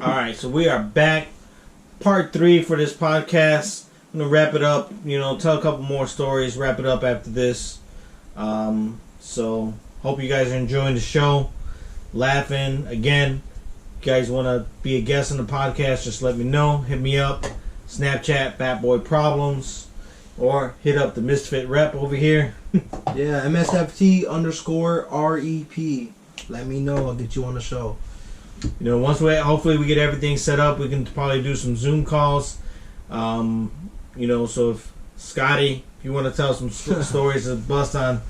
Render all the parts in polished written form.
Alright, so we are back. Part 3 for this podcast. I'm going to wrap it up, tell a couple more stories, wrap it up after this. So, hope you guys are enjoying the show, laughing. Again, if you guys want to be a guest on the podcast, just let me know. Hit me up. Snapchat, Batboy Problems. Or hit up the Misfit Rep over here. Yeah, MSFT_REP. Let me know. I'll get you on the show. Hopefully we get everything set up, we can probably do some Zoom calls. So if Scotty, if you want to tell some stories to bust on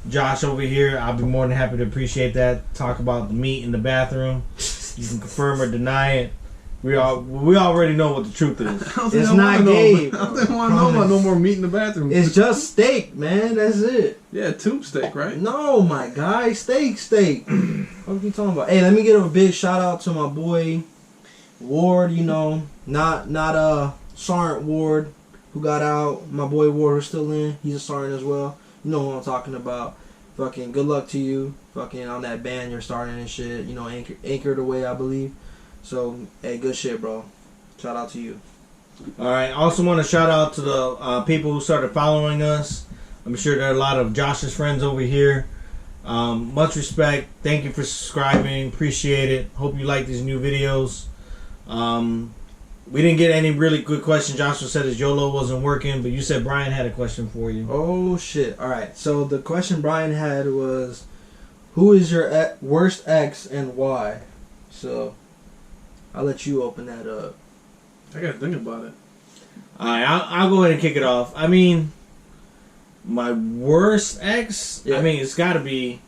Josh over here, I'll be more than happy to appreciate that. Talk about the meat in the bathroom. You can confirm or deny it. We already know what the truth is. It's not gay. I don't want to know about no more meat in the bathroom. It's just steak, man. That's it. Yeah, tube steak, right? No, my guy. Steak. What are you talking about? Hey, let me give a big shout out to my boy Ward, not Sergeant Ward who got out. My boy Ward who's still in. He's a sergeant as well. You know who I'm talking about. Fucking good luck to you. Fucking on that band you're starting and shit. Anchored Away, I believe. So, hey, good shit, bro. Shout out to you. Alright, also want to shout out to the people who started following us. I'm sure there are a lot of Josh's friends over here. Much respect. Thank you for subscribing. Appreciate it. Hope you like these new videos. We didn't get any really good questions. Joshua said his YOLO wasn't working, but you said Brian had a question for you. Oh, shit. Alright, so the question Brian had was, who is your worst ex and why? So, I'll let you open that up. I gotta think about it. Alright, I'll go ahead and kick it off. I mean, my worst ex, yeah. It's got to be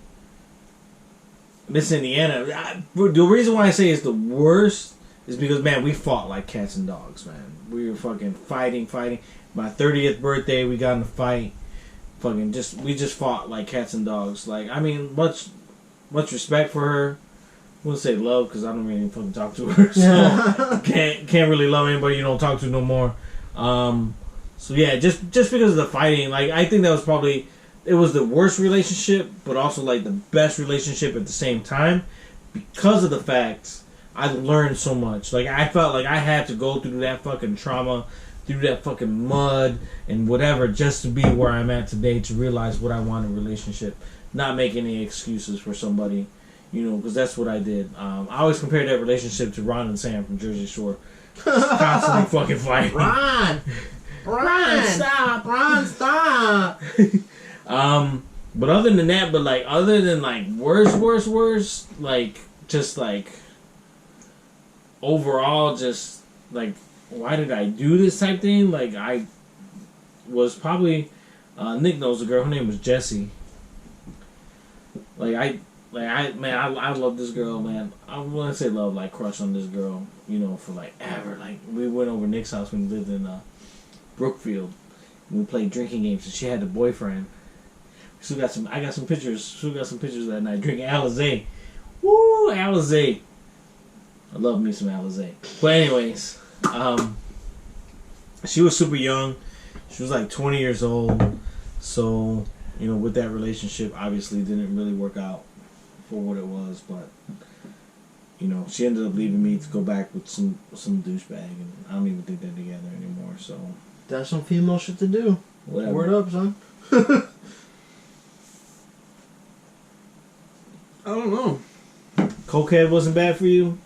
Miss Indiana. The reason why I say it's the worst is because, man, we fought like cats and dogs, man. We were fucking fighting. My 30th birthday, we got in a fight. We just fought like cats and dogs. Much respect for her. I wouldn't say love because I don't really fucking talk to her, so can't really love anybody you don't talk to no more. So yeah, just because of the fighting, I think that was probably it was the worst relationship, but also the best relationship at the same time because of the fact I learned so much. I felt like I had to go through that fucking trauma, through that fucking mud and whatever, just to be where I'm at today, to realize what I want in a relationship, not make any excuses for somebody. Because that's what I did. I always compared that relationship to Ron and Sam from Jersey Shore. Constantly fucking fighting. Ron, stop! But other than that, other than worst, overall, just why did I do this type thing? I was probably Nick knows the girl. Her name was Jessie. I love this girl, man. I wouldn't say love, crush on this girl, for ever. We went over Nick's house when we lived in Brookfield. And we played drinking games, and she had a boyfriend. I got some pictures. She got some pictures that night drinking Alizé. Woo, Alizé. I love me some Alizé. But anyways, she was super young. She was 20 years old. So, with that relationship, obviously didn't really work out for what it was, but she ended up leaving me to go back with some douchebag, and I don't even think they're together anymore. So that's some female shit to do. Whatever. Word up, son. I don't know. Cokehead wasn't bad for you?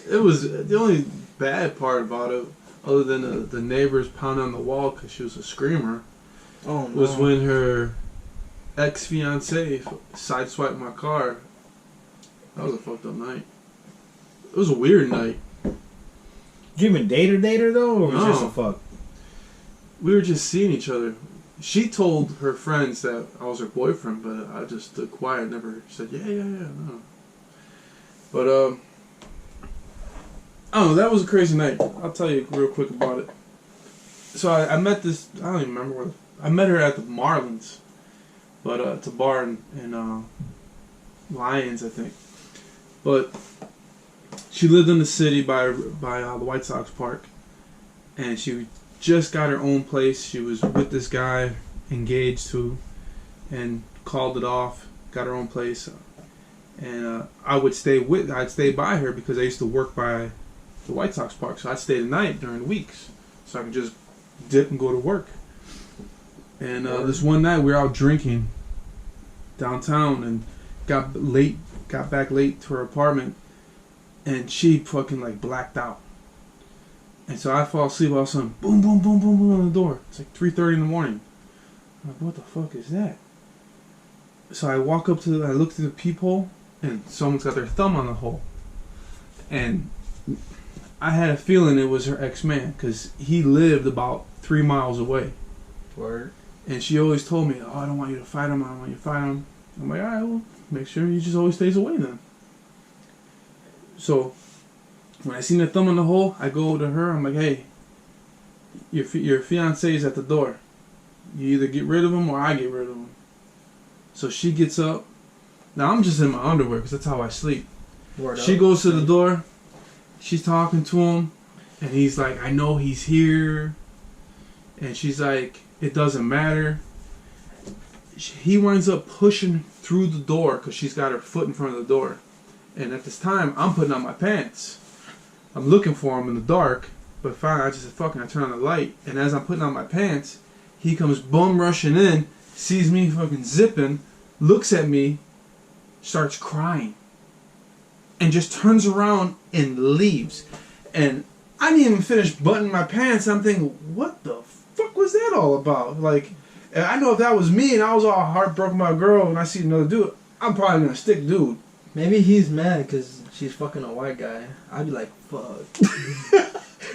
It was the only bad part about it, other than the neighbors pounding on the wall because she was a screamer. Oh, no. Was when her ex-fiance sideswiped my car. That was a fucked up night. It was a weird night. Did you even date her though, or was it just a fuck? We were just seeing each other. She told her friends that I was her boyfriend, but I just stood quiet, never said yeah, no. But I don't know, that was a crazy night. I'll tell you real quick about it. So I met this, I don't even remember where, I met her at the Marlins. But it's a bar in Lyons, I think. But she lived in the city by the White Sox park, and she just got her own place. She was with this guy, engaged to, and called it off. Got her own place, and I'd stay by her because I used to work by the White Sox park, so I'd stay the night during the weeks, so I could just dip and go to work. And this one night we were out drinking downtown and got back late to her apartment, and she fucking like blacked out. And so I fall asleep, all of a sudden, boom, boom, boom, boom, boom on the door. It's like 3:30 in the morning. I'm like, what the fuck is that? So I look through the peephole, and someone's got their thumb on the hole. And I had a feeling it was her ex-man, because he lived about 3 miles away. Word. And she always told me, oh, I don't want you to fight him, I don't want you to fight him. I'm like, alright, well, make sure he just always stays away then. So when I seen the thumb in the hole, I go to her, I'm like, hey, your fiance is at the door. You either get rid of him or I get rid of him. So she gets up. Now I'm just in my underwear because that's how I sleep. She goes to the door. She's talking to him. And he's like, I know he's here. And she's like, it doesn't matter. He winds up pushing through the door because she's got her foot in front of the door. And at this time, I'm putting on my pants. I'm looking for him in the dark. But finally, I turn on the light. And as I'm putting on my pants, he comes bum rushing in, sees me fucking zipping, looks at me, starts crying, and just turns around and leaves. And I didn't even finish buttoning my pants. I'm thinking, what the fuck was that all about? Like, I know if that was me and I was all heartbroken by a girl and I see another dude, I'm probably gonna stick dude. Maybe he's mad because she's fucking a white guy. I'd be like, fuck.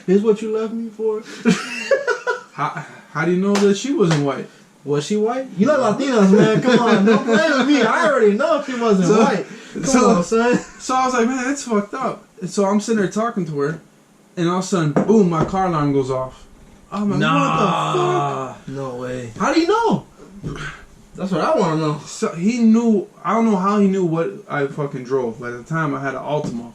This is what you left me for? How do you know that she wasn't white? Was she white? You like Latinos, man. Come on. Don't play with me. I already know she wasn't white. Come on, son. So I was like, man, that's fucked up. And so I'm sitting there talking to her, and all of a sudden, boom, my car alarm goes off. I'm like, what the fuck? No way. How do you know? That's what I want to know. So he knew, I don't know how he knew what I fucking drove. By the time I had an Altima.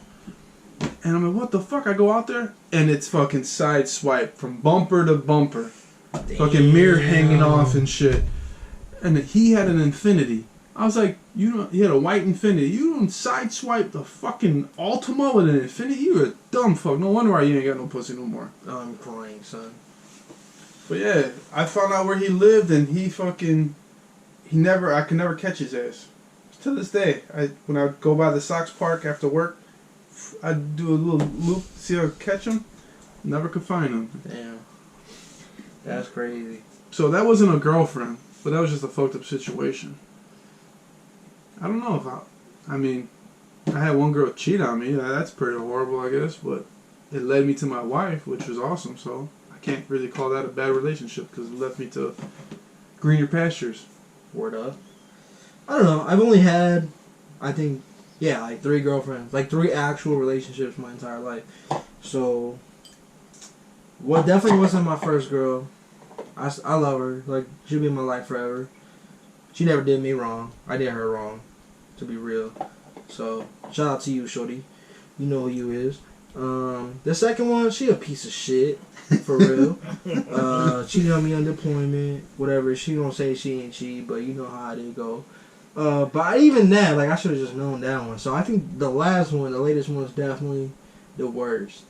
And I'm like, what the fuck? I go out there, and it's fucking side swipe from bumper to bumper. Damn. Fucking mirror hanging off and shit. And he had an Infinity. I was like, he had a white Infinity. You don't sideswipe the fucking Altima with an Infinity? You're a dumb fuck. No wonder why you ain't got no pussy no more. I'm crying, son. But yeah, I found out where he lived, and I could never catch his ass. To this day, when I go by the Sox Park after work, I'd do a little loop, see if I could catch him. Never could find him. Damn. That's crazy. So that wasn't a girlfriend, but that was just a fucked up situation. I don't know if I had one girl cheat on me. That's pretty horrible, I guess, but it led me to my wife, which was awesome, so I can't really call that a bad relationship because it led me to greener pastures. Word up. I don't know. I've only had, I think, like 3 girlfriends. Like 3 actual relationships my entire life. So, what definitely wasn't my first girl. I love her. Like, she'll be in my life forever. She never did me wrong. I did her wrong, to be real. So, shout out to you, shorty. You know who you is. The second one, she a piece of shit. For real. Cheated on me on deployment. Whatever. She gonna say she ain't cheat, but you know how it go. But even that, like, I should have just known that one. So I think the latest one is definitely the worst.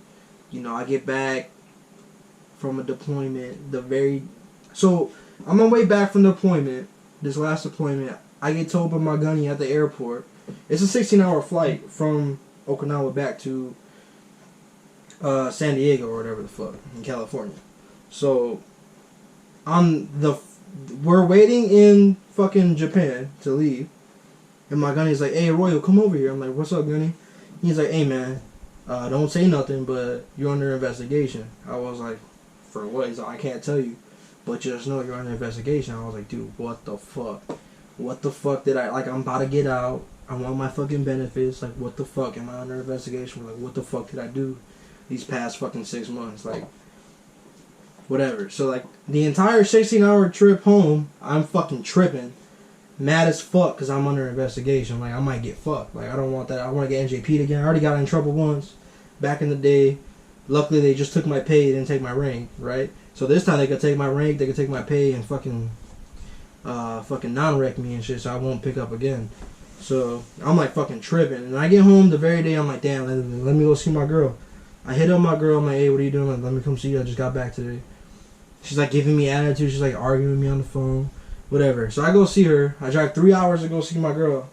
You know, I get back from a deployment, so I'm on my way back from deployment, this last deployment, I get told by my gunny at the airport. It's a 16-hour flight from Okinawa back to San Diego or whatever the fuck, in California. So, we're waiting in fucking Japan to leave, and my gunny's like, hey, Royal, come over here. I'm like, what's up, gunny? He's like, hey, man, don't say nothing, but you're under investigation. I was like, for what? He's like, I can't tell you, but just know you're under investigation. I was like, dude, what the fuck? What the fuck did I, like, I'm about to get out. I want my fucking benefits. Like, what the fuck? Am I under investigation? Like, what the fuck did I do these past fucking 6 months? Like, whatever. So, like, the entire 16-hour trip home, I'm fucking tripping. Mad as fuck because I'm under investigation. Like, I might get fucked. Like, I don't want that. I want to get NJP'd again. I already got in trouble once back in the day. Luckily, they just took my pay. They didn't take my rank, right? So this time, they could take my rank, they could take my pay, and fucking non-wreck me and shit, so I won't pick up again. So I'm like fucking tripping. And I get home the very day, I'm like, damn, let me go see my girl. I hit up my girl, I'm like, hey, what are you doing? Like, let me come see you. I just got back today. She's like giving me attitude. She's like arguing with me on the phone. Whatever. So I go see her. I drive 3 hours to go see my girl.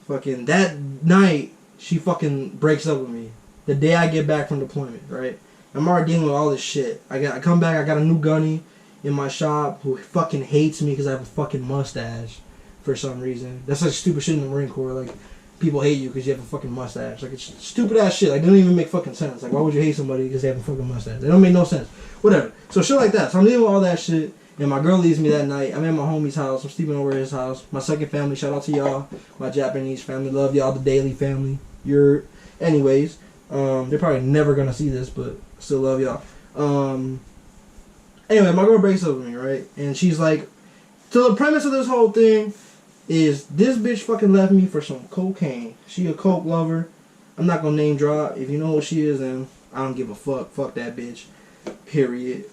Fucking that night, she fucking breaks up with me. The day I get back from deployment, right? I'm already dealing with all this shit. I come back, I got a new gunny in my shop who fucking hates me because I have a fucking mustache for some reason. That's like stupid shit in the Marine Corps. Like, people hate you because you have a fucking mustache. Like, it's stupid ass shit. Like, it doesn't even make fucking sense. Like, why would you hate somebody because they have a fucking mustache? They don't make no sense. Whatever. So shit like that. So I'm dealing with all that shit. And my girl leaves me that night. I'm at my homie's house. I'm sleeping over at his house. My second family. Shout out to y'all. My Japanese family. Love y'all. The Daily family. Anyways. They're probably never going to see this, but still love y'all. Anyway, my girl breaks up with me, right? And she's like, so the premise of this whole thing is this bitch fucking left me for some cocaine. She a coke lover. I'm not going to name drop. If you know who she is, then I don't give a fuck. Fuck that bitch. Period.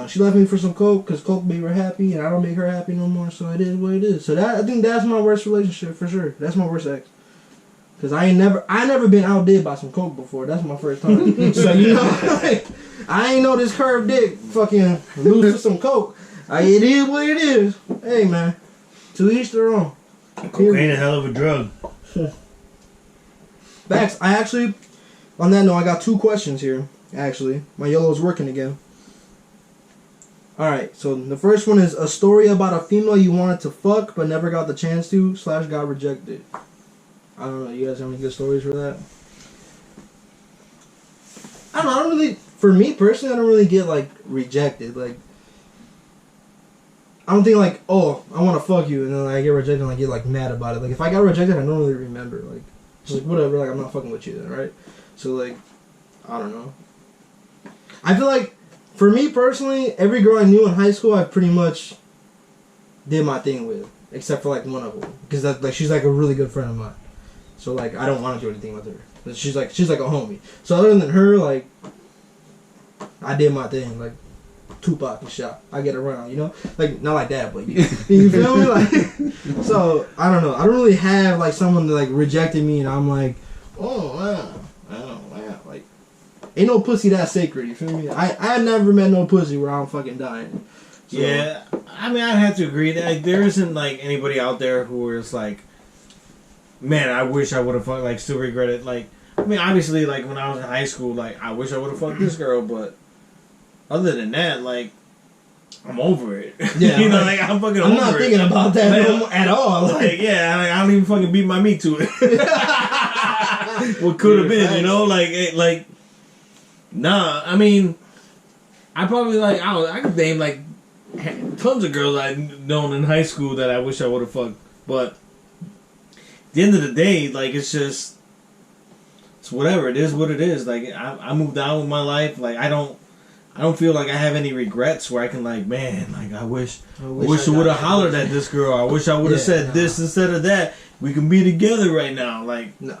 She left me for some coke because coke made her happy and I don't make her happy no more, so it is what it is. So I think that's my worst relationship for sure. That's my worst ex. Because I never been outdid by some coke before. That's my first time. So you know, like, I ain't know this curved dick fucking lose to some coke. It is what it is. Hey man, to each their own. Cocaine a hell of a drug. Facts. I actually, on that note, I got 2 questions here. Actually, my YOLO's working again. Alright, so the first one is a story about a female you wanted to fuck but never got the chance to / got rejected. I don't know, you guys have any good stories for that? I don't really, for me personally, I don't really get like rejected. Like, I don't think like, oh, I want to fuck you and then I get rejected and I get like mad about it. Like, if I got rejected, I don't really remember. Like, it's like whatever, like I'm not fucking with you then, right? So like, I don't know. I feel like, for me personally, every girl I knew in high school, I pretty much did my thing with, except for like one of them, because that like she's like a really good friend of mine. So like I don't want to do anything with her. But she's like a homie. So other than her, like I did my thing, like Tupac and shot. I get around, you know, like not like that, but you feel me? Like, so I don't know. I don't really have like someone that like rejected me, and I'm like, oh wow. Like, ain't no pussy that sacred, you feel me? I never met no pussy where I'm fucking dying. So, yeah, I mean, I'd have to agree that there isn't like anybody out there who is like, man, I wish I would have fucked, like, still regret it. Like, I mean, obviously, like, when I was in high school, like, I wish I would have fucked this girl, but other than that, like, I'm over it. Yeah, you know, like I'm fucking over it. I'm not thinking about that at all. Like, yeah, I don't even fucking beat my meat to it. What could have been, you know? Like, nah, I mean, I probably, like, I could name, like, tons of girls I've known in high school that I wish I would have fucked, but at the end of the day, like, it's just, it's whatever, it is what it is. Like, I moved on with my life. Like, I don't feel like I have any regrets where I can, like, man, like, I wish I would have hollered at this girl. I wish I would have said this instead of that. We can be together right now. Like, no.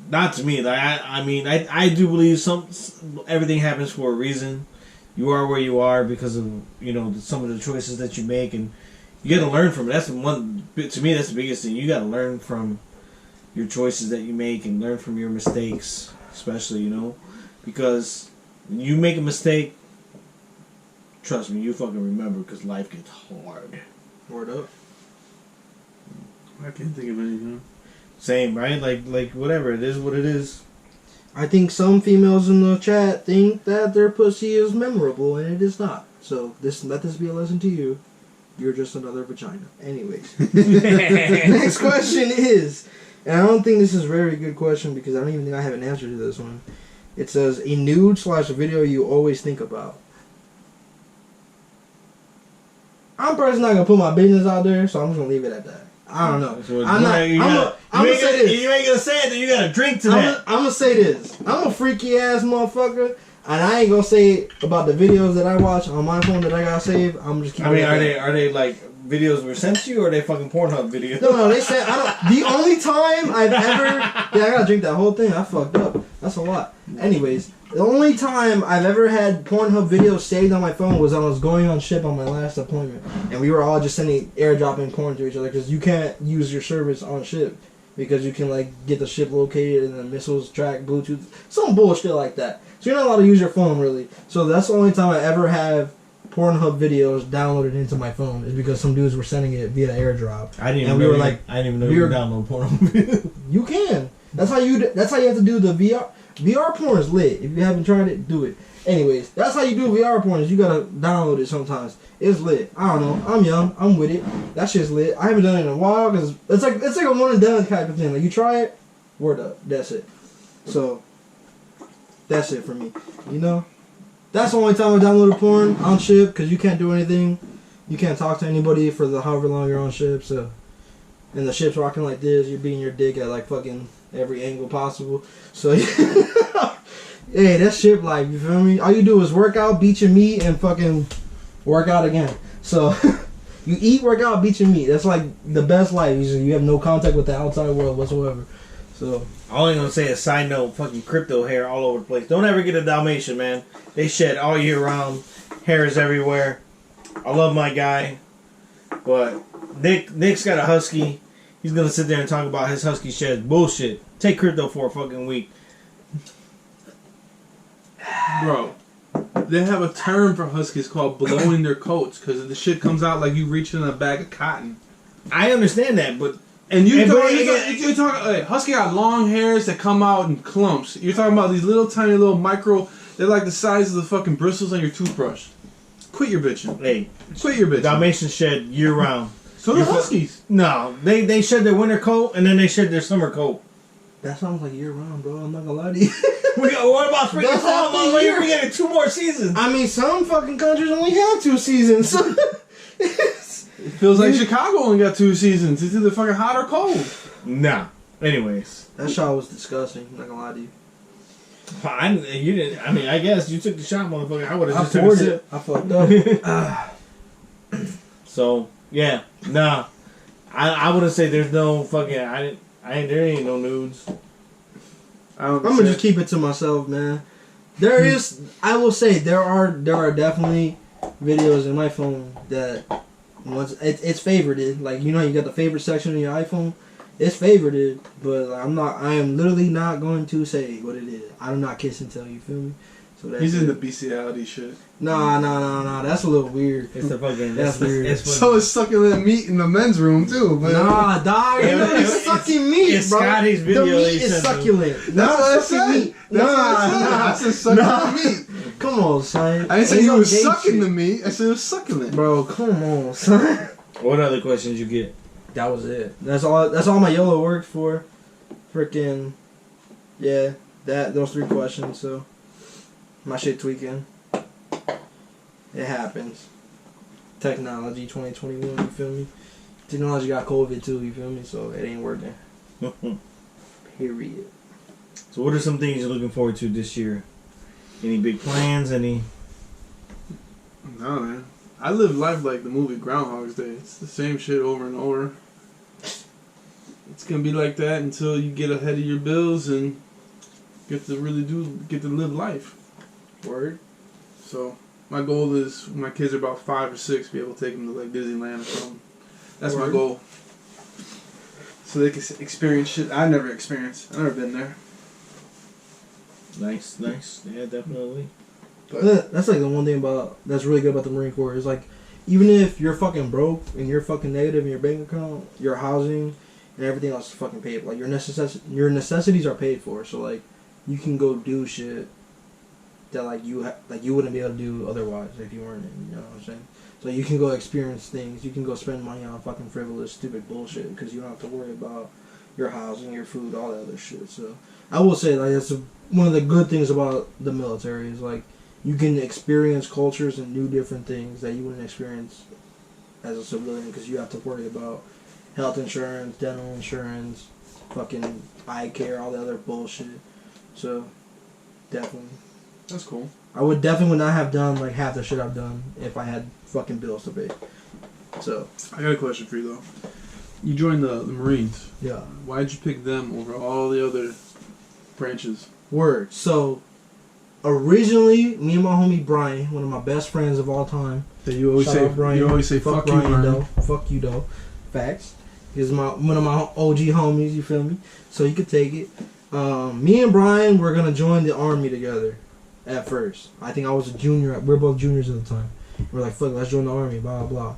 Not to me. Like, I mean, I do believe everything happens for a reason. You are where you are because of, you know, some of the choices that you make, and you got to learn from it. That's to me, that's the biggest thing. You got to learn from your choices that you make and learn from your mistakes, especially, you know, because when you make a mistake, trust me, you fucking remember, because life gets hard. Word up. I can't think of anything. Same, right? Like whatever, it is what it is. I think some females in the chat think that their pussy is memorable, and it is not. So let this be a lesson to you. You're just another vagina. Anyways. Next question is, and I don't think this is a very good question because I don't even think I have an answer to this one. It says, a nude / video you always think about. I'm personally not going to put my business out there, so I'm just going to leave it at that. I don't know. So I'm going to say this. You ain't going to say it, then you got to drink to that. I'm going to say this. I'm a freaky ass motherfucker, and I ain't going to say about the videos that I watch on my phone that I got saved. I'm just keeping are they like videos were sent to you, or are they fucking Pornhub videos? No, they said, the only time I've ever, I got to drink that whole thing. I fucked up. That's a lot. Anyways, the only time I've ever had Pornhub videos saved on my phone was when I was going on ship on my last deployment, and we were all just sending airdropping porn to each other because you can't use your service on ship because you can like get the ship located and the missiles track Bluetooth, some bullshit like that. So you're not allowed to use your phone really. So that's the only time I ever have Pornhub videos downloaded into my phone is because some dudes were sending it via airdrop. I didn't even and know we were you, like, I didn't even know you download porn. You can. That's how you have to do the VR. VR porn is lit. If you haven't tried it, do it. Anyways, that's how you do VR porn. Is you gotta download it sometimes. It's lit. I don't know. I'm young. I'm with it. That shit's lit. I haven't done it in a while because it's like a one and done type of thing. Like you try it, word up. That's it. So that's it for me. You know, that's the only time I downloaded porn on ship because you can't do anything. You can't talk to anybody for the however long you're on ship. So, and the ship's rocking like this. You're beating your dick at like fucking every angle possible. So, hey, that ship life, you feel me? All you do is work out, beat your meat, and fucking work out again. So, you eat, work out, beat your meat. That's like the best life. You have no contact with the outside world whatsoever. So, all I'm gonna say is side note, fucking crypto hair all over the place. Don't ever get a Dalmatian, man. They shed all year round. Hair is everywhere. I love my guy, but Nick's got a husky. He's gonna sit there and talk about his husky shed. Bullshit. Take crypto for a fucking week. Bro, they have a term for huskies called blowing their coats because the shit comes out like you reaching in a bag of cotton. I understand that, but and you're talking like, husky got long hairs that come out in clumps. You're talking about these little tiny little micro. They're like the size of the fucking bristles on your toothbrush. Quit your bitching. Hey, quit your bitching. Dalmatians shed year round. So do huskies. No, they shed their winter coat and then they shed their summer coat. That sounds like year round, bro. I'm not gonna lie to you. What about spring and fall? We're getting 2 more seasons. I mean, some fucking countries only have 2 seasons. It feels like Chicago only got 2 seasons. It's either fucking hot or cold. Nah. Anyways, that shot was disgusting. I'm not gonna lie to you. You didn't. I mean, I guess you took the shot, motherfucker. I would have just took a sip. I fucked up. So yeah, nah. I wouldn't say there's no fucking. There ain't no nudes. I'm gonna just keep it to myself, man. There is. I will say there are definitely videos in my phone that once it's favorited. Like you know, you got the favorite section in your iPhone. It's favorited, but I am literally not going to say what it is. I'm not kissing tell, you feel me? So that's He's in the bestiality shit. Nah. That's a little weird. It's the fucking. That's weird. So it's succulent meat in the men's room too. But nah, dog. You know it's sucking meat, it's bro. Scotty's video. The meat is succulent. That's what I said. Meat. I said succulent meat. Come on, son. I didn't say you was sucking the meat. I said it was succulent. Bro, come on, son. What other questions you get? That was it. That's all my YOLO worked for. Freaking, yeah. Those 3 questions. So, my shit tweaking. It happens. Technology 2021. You feel me? Technology got COVID too. You feel me? So it ain't working. Period. So, what are some things you're looking forward to this year? Any big plans? Any? No, man. I live life like the movie Groundhog's Day. It's the same shit over and over. It's gonna be like that until you get ahead of your bills and get to live life. Word. So my goal is when my kids are about 5 or 6, be able to take them to like Disneyland or something. That's my goal. So they can experience shit I never experienced. I've never been there. Nice. Yeah, definitely. But that's like the one thing that's really good about the Marine Corps is like, even if you're fucking broke and you're fucking negative in your bank account, your housing and everything else is fucking paid. Like your necessities are paid for. So like, you can go do shit that like you wouldn't be able to do otherwise if you weren't in. You know what I'm saying? So you can go experience things. You can go spend money on fucking frivolous, stupid bullshit because you don't have to worry about your housing, your food, all that other shit. So I will say like that's one of the good things about the military is like, you can experience cultures and do different things that you wouldn't experience as a civilian because you have to worry about health insurance, dental insurance, fucking eye care, all the other bullshit. So, definitely. That's cool. I would not have done like half the shit I've done if I had fucking bills to pay. So. I got a question for you though. You joined the Marines. Yeah. Why'd you pick them over all the other branches? Word. So, originally, me and my homie Brian, one of my best friends of all time. Yeah, you always Shout say out Brian. you always say fuck you, Brian. though. Fuck you though. Facts. He's one of my OG homies. You feel me? So you could take it. Me and Brian were gonna join the army together. At first, I think I was a junior. We were both juniors at the time. We're like, fuck, let's join the army. Blah blah,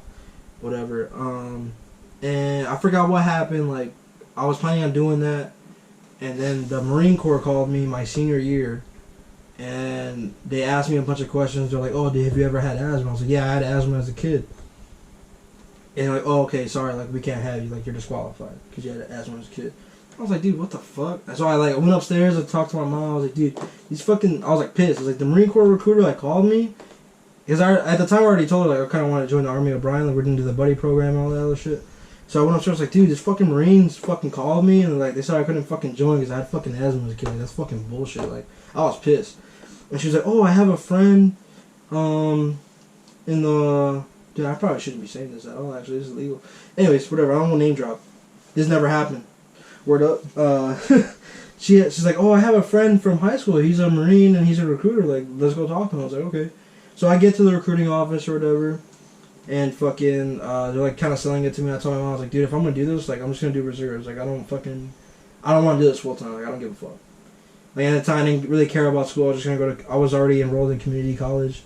whatever. And I forgot what happened. Like, I was planning on doing that, and then the Marine Corps called me my senior year. And they asked me a bunch of questions. They're like, "Oh, have you ever had asthma?" I was like, "Yeah, I had asthma as a kid." And they're like, "Oh, okay, sorry, like we can't have you. Like you're disqualified because you had asthma as a kid." I was like, "Dude, what the fuck?" So I went upstairs and talked to my mom. I was like, "Dude, these fucking." I was like pissed. I was like, the Marine Corps recruiter like called me because at the time I already told her like I kind of wanted to join the Army with Brian. Like we're gonna do the buddy program and all that other shit. So I went upstairs. I was like, "Dude, this fucking Marines fucking called me and like they said I couldn't fucking join because I had fucking asthma as a kid. Like, that's fucking bullshit." Like I was pissed. And she was like, "Oh, I have a friend, in the..." Dude, I probably shouldn't be saying this at all, actually. This is illegal. Anyways, whatever. I don't want to name drop. This never happened. Word up. She's like, "Oh, I have a friend from high school. He's a Marine and he's a recruiter. Like, let's go talk to him." I was like, "Okay." So I get to the recruiting office or whatever, and fucking, they're like kind of selling it to me. I told my mom, I was like, "Dude, if I'm going to do this, like, I'm just going to do reserves. Like, I don't want to do this full time. Like, I don't give a fuck." Like, at the time, I didn't really care about school. I was just going to I was already enrolled in community college.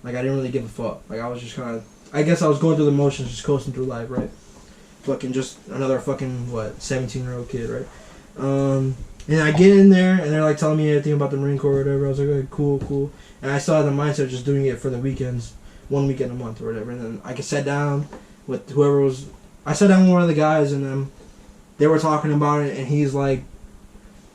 Like, I didn't really give a fuck. Like, I was just kind of... I guess I was going through the motions, just coasting through life, right? Fucking just another fucking, 17-year-old kid, right? And I get in there, and they're, like, telling me everything about the Marine Corps or whatever. I was like, "Okay, cool." And I still had the mindset of just doing it for the weekends, 1 weekend a month or whatever. And then I sat down with whoever was... I sat down with one of the guys, and then they were talking about it, and he's like,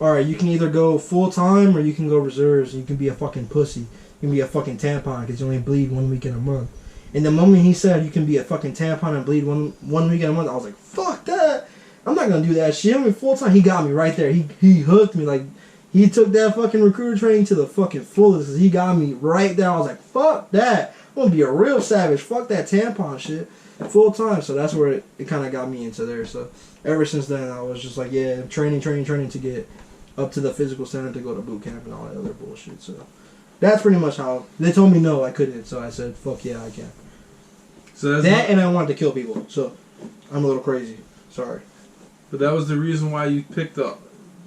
"Alright, you can either go full-time or you can go reserves. You can be a fucking pussy. You can be a fucking tampon because you only bleed 1 week in a month." And the moment he said you can be a fucking tampon and bleed one week in a month, I was like, "Fuck that. I'm not going to do that shit. I'm full-time." He got me right there. He hooked me. Like, he took that fucking recruiter training to the fucking fullest because he got me right there. I was like, "Fuck that. I'm going to be a real savage. Fuck that tampon shit. Full-time." So that's where it kind of got me into there. So ever since then, I was just like, yeah, training to get up to the physical center to go to boot camp and all that other bullshit. So that's pretty much how they told me no, I couldn't. So I said, "Fuck yeah, I can." So and I wanted to kill people. So I'm a little crazy. Sorry. But that was the reason why you picked the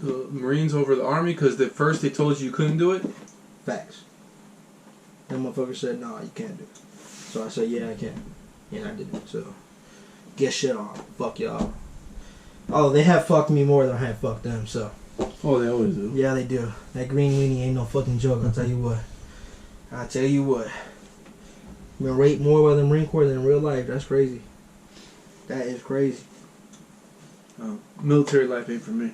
Marines over the Army, because at first they told you couldn't do it. Facts. That motherfucker said, "Nah, you can't do it." So I said, "Yeah, I can." And I did it. So get shit on. Fuck y'all. Oh, they have fucked me more than I have fucked them. So. Oh, they always do. Yeah, they do. That green weenie ain't no fucking joke. I'll tell you what. Been raped more by the Marine Corps than in real life. That's crazy. That is crazy. Military life ain't for me.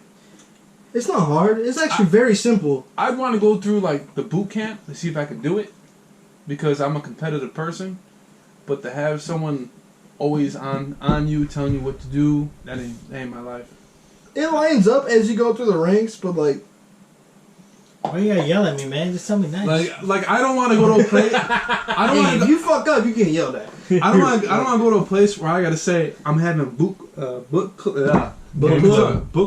It's not hard. It's actually very simple. I'd want to go through like the boot camp to see if I can do it, because I'm a competitive person. But to have someone always on you telling you what to do, that ain't my life. It lines up as you go through the ranks, but like... Why you gotta yell at me, man? Just tell me nice. Like I don't want to go to a place. I don't want if you fuck up, you get yelled at. I don't want to go to a place where I gotta say I'm having a book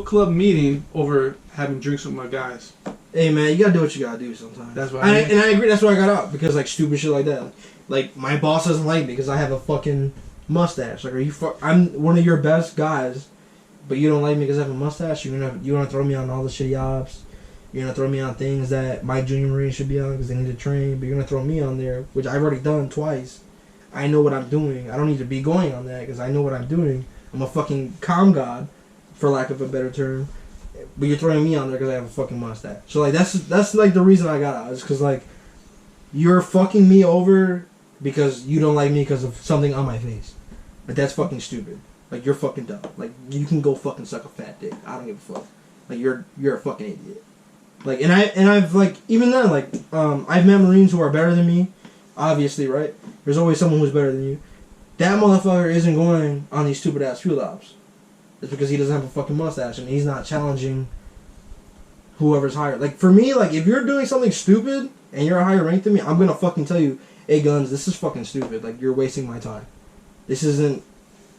club meeting over having drinks with my guys. Hey man, you gotta do what you gotta do sometimes. That's why. And I agree. That's why I got out, because like stupid shit like that. Like my boss doesn't like me because I have a fucking mustache. Like, I'm one of your best guys, but you don't like me because I have a mustache. You wanna throw me on all the shitty ops. You're gonna throw me on things that my junior Marines should be on because they need to train. But you're gonna throw me on there, which I've already done twice. I know what I'm doing. I don't need to be going on that because I know what I'm doing. I'm a fucking comm god, for lack of a better term. But you're throwing me on there because I have a fucking mustache. So like that's like the reason I got out. Is because like you're fucking me over because you don't like me because of something on my face. Like that's fucking stupid. Like you're fucking dumb. Like you can go fucking suck a fat dick. I don't give a fuck. Like you're a fucking idiot. Like I've like even then like I've met Marines who are better than me, obviously, right? There's always someone who's better than you. That motherfucker isn't going on these stupid ass field ops. It's because he doesn't have a fucking mustache and he's not challenging whoever's higher. Like for me, like if you're doing something stupid and you're a higher rank than me, I'm gonna fucking tell you, "Hey Guns, this is fucking stupid. Like you're wasting my time. This isn't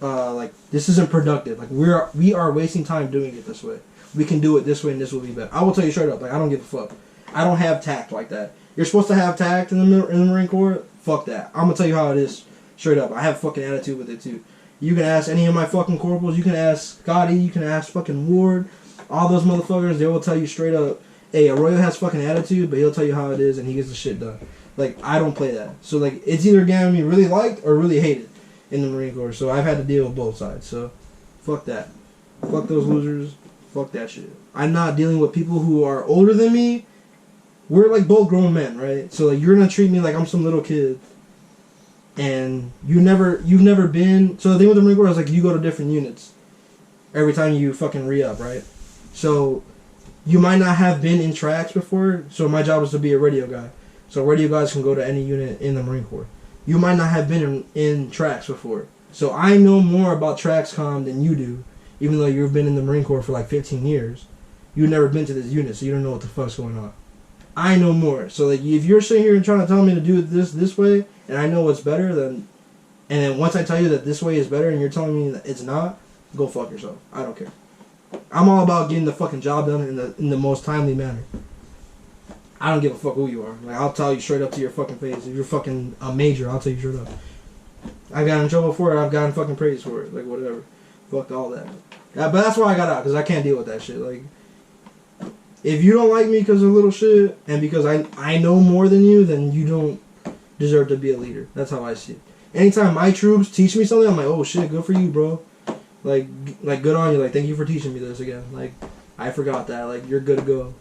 productive. Like we are wasting time doing it this way. we can do it this way and this will be better. I will tell you straight up, like, I don't give a fuck. I don't have tact like that. You're supposed to have tact in the Marine Corps. Fuck that. I'm gonna tell you how it is straight up. I have fucking attitude with it too. You can ask any of my fucking corporals. You can ask Scotty. You can ask fucking Ward. All those motherfuckers, they will tell you straight up, hey, Arroyo has fucking attitude, but he'll tell you how it is and he gets the shit done. Like, I don't play that. So, like, it's either getting me really liked or really hated in the Marine Corps. So, I've had to deal with both sides. So, fuck that. Fuck those losers. Fuck that shit. I'm not dealing with people who are older than me. We're, like, both grown men, right? So, like, you're gonna treat me like I'm some little kid. And you've never been... So, the thing with the Marine Corps is, like, you go to different units every time you fucking re-up, right? So, you might not have been in tracks before, so my job is to be a radio guy. So radio guys can go to any unit in the Marine Corps. You might not have been in tracks before. So I know more about tracks comm than you do, even though you've been in the Marine Corps for like 15 years. You've never been to this unit, so you don't know what the fuck's going on. I know more. So like, if you're sitting here and trying to tell me to do it this way, and I know what's better, then once I tell you that this way is better and you're telling me that it's not, go fuck yourself. I don't care. I'm all about getting the fucking job done in the most timely manner. I don't give a fuck who you are. Like, I'll tell you straight up to your fucking face. If you're fucking a major, I'll tell you straight up. I've gotten in trouble for it. I've gotten fucking praise for it. Like, whatever. Fuck all that. Yeah, but that's why I got out, because I can't deal with that shit. Like, if you don't like me because of little shit, and because I know more than you, then you don't deserve to be a leader. That's how I see it. Anytime my troops teach me something, I'm like, oh shit, good for you, bro. Like good on you. Like, thank you for teaching me this again. Like, I forgot that. Like, you're good to go.